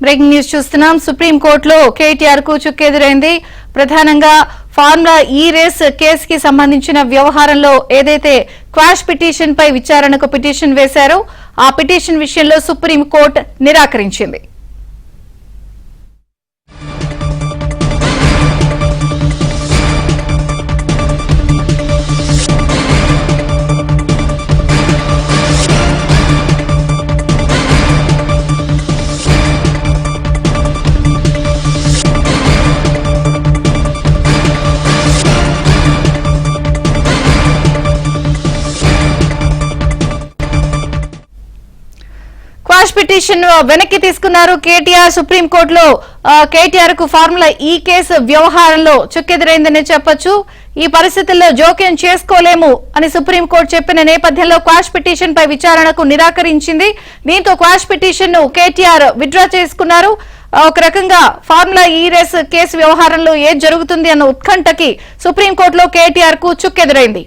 Breaking news చూస్తున్నాం. సుప్రీంకోర్టులో కేటీఆర్ కు చుక్కెదురైంది. ప్రధానంగా ఫార్ములా ఈ రేస్ కేసుకి సంబంధించిన వ్యవహారంలో ఏదైతే క్వాష్ పిటిషన్ పై విచారణకు పిటిషన్ వేశారో ఆ పిటిషన్ విషయంలో సుప్రీంకోర్టు నిరాకరించింది. క్వాష్ పిటిషన్ వెనక్కి తీసుకున్నారు కేటీఆర్. సుప్రీంకోర్టులో కేటీఆర్ కు ఫార్ములా ఈ కేసు వ్యవహారంలో చుక్కెదురైందని చెప్పొచ్చు. ఈ పరిస్థితుల్లో జోక్యం చేసుకోలేము అని సుప్రీంకోర్టు చెప్పిన నేపథ్యంలో క్వాష్ పిటిషన్ పై విచారణకు నిరాకరించింది. దీంతో క్వాష్ పిటిషన్ ను కేటీఆర్ విత్డ్రా చేసుకున్నారు. ఒక రకంగా ఫార్ములా ఈ రేస్ కేసు వ్యవహారంలో ఏం జరుగుతుంది అన్న ఉత్కంఠకి సుప్రీంకోర్టులో కేటీఆర్ కు చుక్కెదురైంది.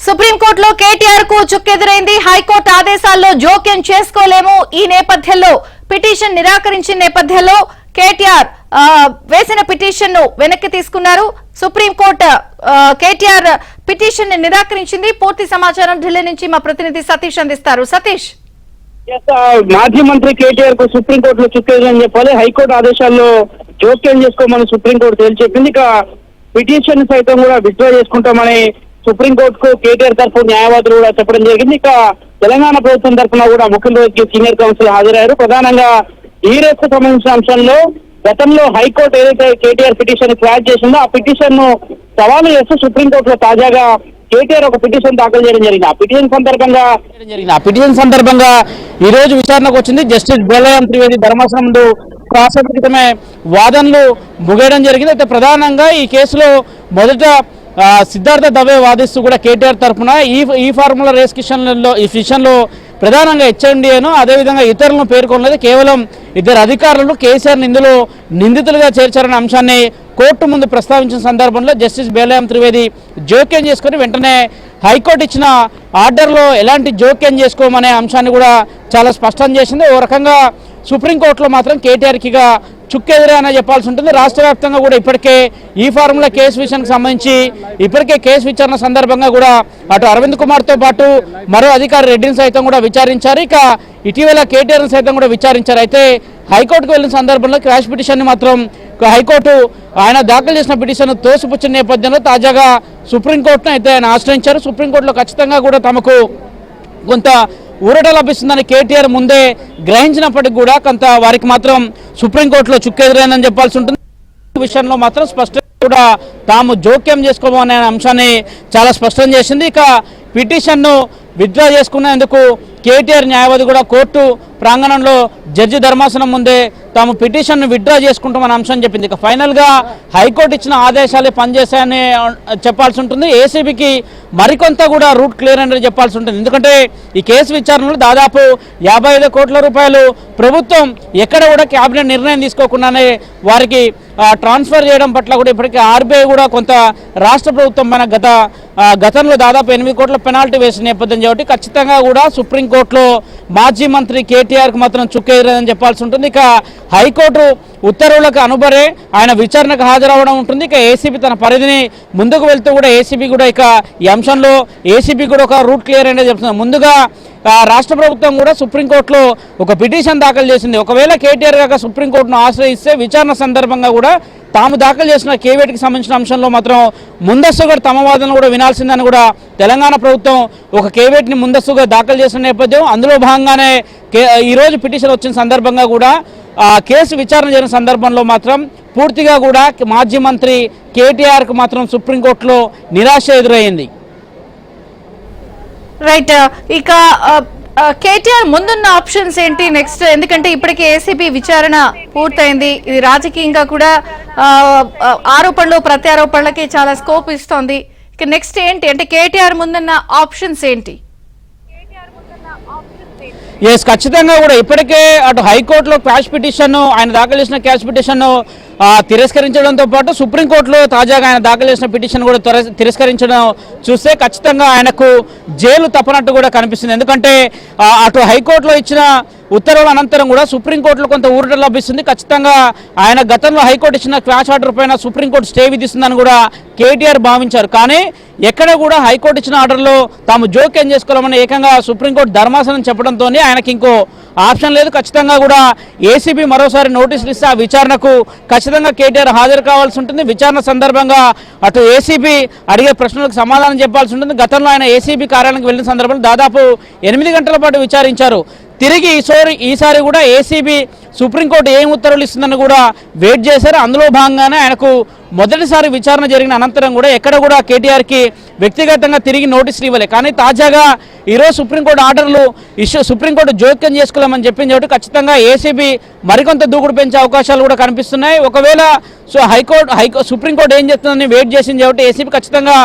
సుప్రీంకోర్టులో కేటీఆర్ కు చుక్కెదురైంది. హైకోర్టు ఆదేశాల్లో జోక్యం చేసుకోలేము. ఈ నేపథ్యంలో పిటిషన్ నిరాకరించిన నేపథ్యంలో కేటీఆర్ వేసిన పిటిషన్ ను వెనక్కి తీసుకున్నారు. సుప్రీంకోర్టు కేటీఆర్ పిటిషన్ ని నిరాకరించింది. పూర్తి సమాచారం ఢిల్లీ నుంచి మా ప్రతినిధి సతీష్ అందిస్తారు. సతీష్, మాజీ మంత్రి కేటీఆర్ కు సుప్రీంకోర్టులో చుక్కెదురని చెప్పాలి. హైకోర్టు ఆదేశాల్లో జోక్యం చేసుకోమని సుప్రీంకోర్టు తేల్చెప్పింది. ఇక పిటిషన్ సైతం కూడా విత్డ్రా చేసుకుంటామని సుప్రీంకోర్టుకు కేటీఆర్ తరఫు న్యాయవాదులు కూడా చెప్పడం జరిగింది. ఇక తెలంగాణ ప్రభుత్వం తరఫున కూడా ముఖ్యమంత్రికి సీనియర్ కౌన్సిల్ హాజరయ్యారు. ప్రధానంగా ఈ రేసుకు సంబంధించిన అంశంలో గతంలో హైకోర్టు ఏదైతే కేటీఆర్ పిటిషన్ క్లాస్ చేసిందో ఆ పిటిషన్ ను సవాలు చేస్తూ సుప్రీంకోర్టులో తాజాగా కేటీఆర్ ఒక పిటిషన్ దాఖలు చేయడం జరిగింది. ఆ పిటిషన్ సందర్భంగా ఈ రోజు విచారణకు వచ్చింది. జస్టిస్ బేలయం త్రివేది ధర్మాసనం ముందు కాసేపు క్రితమే వాదనలు ముగియడం జరిగింది. అయితే ప్రధానంగా ఈ కేసులో మొదట సిద్ధార్థ దవే వాదిస్తూ కూడా కేటీఆర్ తరఫున ఈ ఫార్ములా రేస్ ఈ విషయంలో ప్రధానంగా హెచ్ఎండిఏను అదేవిధంగా ఇతరులను పేర్కొనలేదు. కేవలం ఇద్దరు అధికారులను కేసీఆర్ ఇందులో నిందితులుగా చేర్చారనే అంశాన్ని కోర్టు ముందు ప్రస్తావించిన సందర్భంలో జస్టిస్ బేలయం త్రివేది జోక్యం చేసుకుని వెంటనే హైకోర్టు ఇచ్చిన ఆర్డర్లో ఎలాంటి జోక్యం చేసుకోమనే అంశాన్ని కూడా చాలా స్పష్టం చేసింది. ఓ రకంగా సుప్రీంకోర్టులో మాత్రం కేటీఆర్కి చుక్కెదురే అని చెప్పాల్సి ఉంటుంది. రాష్ట్ర వ్యాప్తంగా కూడా ఇప్పటికే ఈ ఫార్ములా కేసు విషయానికి సంబంధించి ఇప్పటికే కేసు విచారణ సందర్భంగా కూడా అటు అరవింద్ కుమార్తో పాటు మరో అధికారి రెడ్డిని సైతం కూడా విచారించారు. ఇక ఇటీవల కేటీఆర్ని సైతం కూడా విచారించారు. అయితే హైకోర్టుకు వెళ్ళిన సందర్భంలో క్వాష్ పిటిషన్ని మాత్రం హైకోర్టు ఆయన దాఖలు చేసిన పిటిషన్ తోసిపుచ్చిన నేపథ్యంలో తాజాగా సుప్రీంకోర్టును అయితే ఆయన ఆశ్రయించారు. సుప్రీంకోర్టులో ఖచ్చితంగా కూడా తమకు కొంత ఊరట లభిస్తుందని కేటీఆర్ ముందే గ్రహించినప్పటికీ కూడా కొంత వారికి మాత్రం సుప్రీంకోర్టులో చుక్కెదురైందని చెప్పాల్సి ఉంటుంది. విషయంలో మాత్రం స్పష్టంగా కూడా తాము జోక్యం చేసుకోమనే అంశాన్ని చాలా స్పష్టం చేసింది. ఇక పిటిషన్ను విత్డ్రా చేసుకునేందుకు కేటీఆర్ న్యాయవాది కూడా కోర్టు ప్రాంగణంలో జడ్జి ధర్మాసనం ముందే తాము పిటిషన్ను విత్డ్రా చేసుకుంటామని అంశం చెప్పింది. ఇక ఫైనల్గా హైకోర్టు ఇచ్చిన ఆదేశాలే పనిచేశాయని చెప్పాల్సి ఉంటుంది. ఏసీబీకి మరికొంత కూడా రూట్ క్లియర్ అని చెప్పాల్సి ఉంటుంది. ఎందుకంటే ఈ కేసు విచారణలో దాదాపు 55 కోట్ల రూపాయలు ప్రభుత్వం ఎక్కడ కూడా క్యాబినెట్ నిర్ణయం తీసుకోకుండానే వారికి ట్రాన్స్ఫర్ చేయడం పట్ల కూడా ఇప్పటికీ ఆర్బీఐ కూడా కొంత రాష్ట్ర ప్రభుత్వం పైన గతంలో దాదాపు 8 కోట్ల పెనాల్టీ వేసిన నేపథ్యం కాబట్టి ఖచ్చితంగా కూడా సుప్రీంకోర్టులో మాజీ మంత్రి కేటీఆర్కు మాత్రం చుక్కెదురని చెప్పాల్సి ఉంటుంది. ఇక హైకోర్టు ఉత్తర్వులకు అనుబరే ఆయన విచారణకు హాజరవడం ఉంటుంది. ఇక ఏసీబీ తన పరిధిని ముందుకు వెళ్తూ కూడా ఏసీబీ కూడా ఇక ఈ అంశంలో ఏసీబీ కూడా ఒక రూట్ క్లియర్ అనేది చెప్తుంది. ముందుగా రాష్ట్ర ప్రభుత్వం కూడా సుప్రీంకోర్టులో ఒక పిటిషన్ దాఖలు చేసింది. ఒకవేళ కేటీఆర్ గాక సుప్రీంకోర్టును ఆశ్రయిస్తే విచారణ సందర్భంగా కూడా తాము దాఖలు చేసిన కేవేట్కి సంబంధించిన అంశంలో మాత్రం ముందస్తుగా తమ వాదనలు కూడా వినాల్సిందని కూడా తెలంగాణ ప్రభుత్వం ఒక కేవేట్ని ముందస్తుగా దాఖలు చేసిన నేపథ్యం. అందులో భాగంగానే ఈరోజు పిటిషన్ వచ్చిన సందర్భంగా కూడా కేసు విచారణ జరిగిన సందర్భంలో మాత్రం పూర్తిగా కూడా మాజీ మంత్రి కేటీఆర్కు మాత్రం సుప్రీంకోర్టులో నిరాశ ఎదురైంది. రైట్, ఇక కేటీఆర్ ముందున్న ఆప్షన్స్ ఏంటి నెక్స్ట్? ఎందుకంటే ఇప్పటికే ఏసీబీ విచారణ పూర్తయింది. ఇది రాజకీయంగా కూడా ఆరోపణలు ప్రత్యారోపణలకి చాలా స్కోప్ ఇస్తోంది. ఇక నెక్స్ట్ ఏంటి అంటే కేటీఆర్ ముందున్న ఆప్షన్స్ ఏంటి? ఎస్, ఖచ్చితంగా కూడా ఇప్పటికే అటు హైకోర్టులో క్వాష్ పిటిషన్, ఆయన దాఖలు చేసిన క్వాష్ పిటిషన్ తిరస్కరించడంతో పాటు సుప్రీంకోర్టులో తాజాగా ఆయన దాఖలు చేసిన పిటిషన్ కూడా తిరస్కరించడం చూస్తే ఖచ్చితంగా ఆయనకు జైలు తప్పనట్టు కూడా కనిపిస్తుంది. ఎందుకంటే అటు హైకోర్టులో ఇచ్చిన ఉత్తర్వుల అనంతరం కూడా సుప్రీంకోర్టులో కొంత ఊరట లభిస్తుంది. ఖచ్చితంగా ఆయన గతంలో హైకోర్టు ఇచ్చిన క్వాష్ ఆర్డర్ పైన సుప్రీంకోర్టు స్టే విధిస్తుందని కూడా కేటీఆర్ భావించారు. కానీ ఎక్కడ కూడా హైకోర్టు ఇచ్చిన ఆర్డర్లో తాము జోక్యం చేసుకోవాలని ఏకంగా సుప్రీంకోర్టు ధర్మాసనం చెప్పడంతో ఆయనకి ఇంకో ఆప్షన్ లేదు. ఖచ్చితంగా కూడా ఏసీబీ మరోసారి నోటీసులు ఇస్తే ఆ విచారణకు ఖచ్చితంగా కేటీఆర్ హాజరు కావాల్సి ఉంటుంది. విచారణ సందర్భంగా అటు ఏసీబీ అడిగే ప్రశ్నలకు సమాధానం చెప్పాల్సి ఉంటుంది. గతంలో ఆయన ఏసీబీ కార్యాలయానికి వెళ్ళిన సందర్భంలో దాదాపు 8 గంటల పాటు విచారించారు. తిరిగి ఈసారి కూడా ఏసీబీ సుప్రీంకోర్టు ఏం ఉత్తర్వులు ఇస్తుందని కూడా వెయిట్ చేశారు. అందులో భాగంగానే ఆయనకు మొదటిసారి విచారణ జరిగిన అనంతరం కూడా ఎక్కడ కూడా కేటీఆర్కి వ్యక్తిగతంగా తిరిగి నోటీసులు ఇవ్వలే. కానీ తాజాగా ఈరోజు సుప్రీంకోర్టు ఆర్డర్లు సుప్రీంకోర్టు జోక్యం చేసుకోలేమని చెప్పింది కాబట్టి ఖచ్చితంగా ఏసీబీ మరికొంత దూకుడు పెంచే అవకాశాలు కూడా కనిపిస్తున్నాయి. ఒకవేళ సుప్రీంకోర్టు ఏం చెప్తుందని వెయిట్ చేసింది కాబట్టి ఏసీబీ ఖచ్చితంగా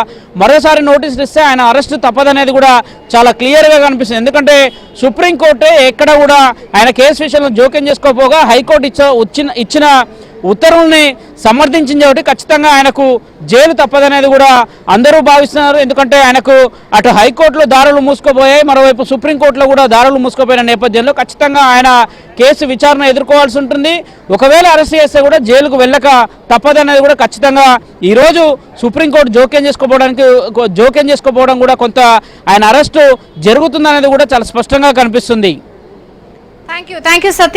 మరోసారి నోటీసులు ఇస్తే ఆయన అరెస్టు తప్పదనేది కూడా చాలా క్లియర్గా కనిపిస్తుంది. ఎందుకంటే సుప్రీంకోర్టు ఎక్కడ కూడా ఆయన కేసు విషయంలో జోక్యం చేసుకోపోగా హైకోర్టు ఇచ్చిన ఉత్తర్వుల్ని సమర్థించింది కాబట్టి ఖచ్చితంగా ఆయనకు జైలు తప్పదనేది కూడా అందరూ భావిస్తున్నారు. ఎందుకంటే ఆయనకు అటు హైకోర్టులో దారులు మూసుకుపోయాయి, మరోవైపు సుప్రీంకోర్టులో కూడా దారులు మూసుకుపోయిన నేపథ్యంలో ఖచ్చితంగా ఆయన కేసు విచారణ ఎదుర్కోవాల్సి ఉంటుంది. ఒకవేళ అరెస్ట్ చేస్తే కూడా జైలుకు వెళ్ళక తప్పదనేది కూడా ఖచ్చితంగా ఈరోజు సుప్రీంకోర్టు జోక్యం చేసుకోపోవడం కూడా కొంత ఆయన అరెస్టు జరుగుతుందనేది కూడా చాలా స్పష్టంగా కనిపిస్తుంది. Thank you Satish.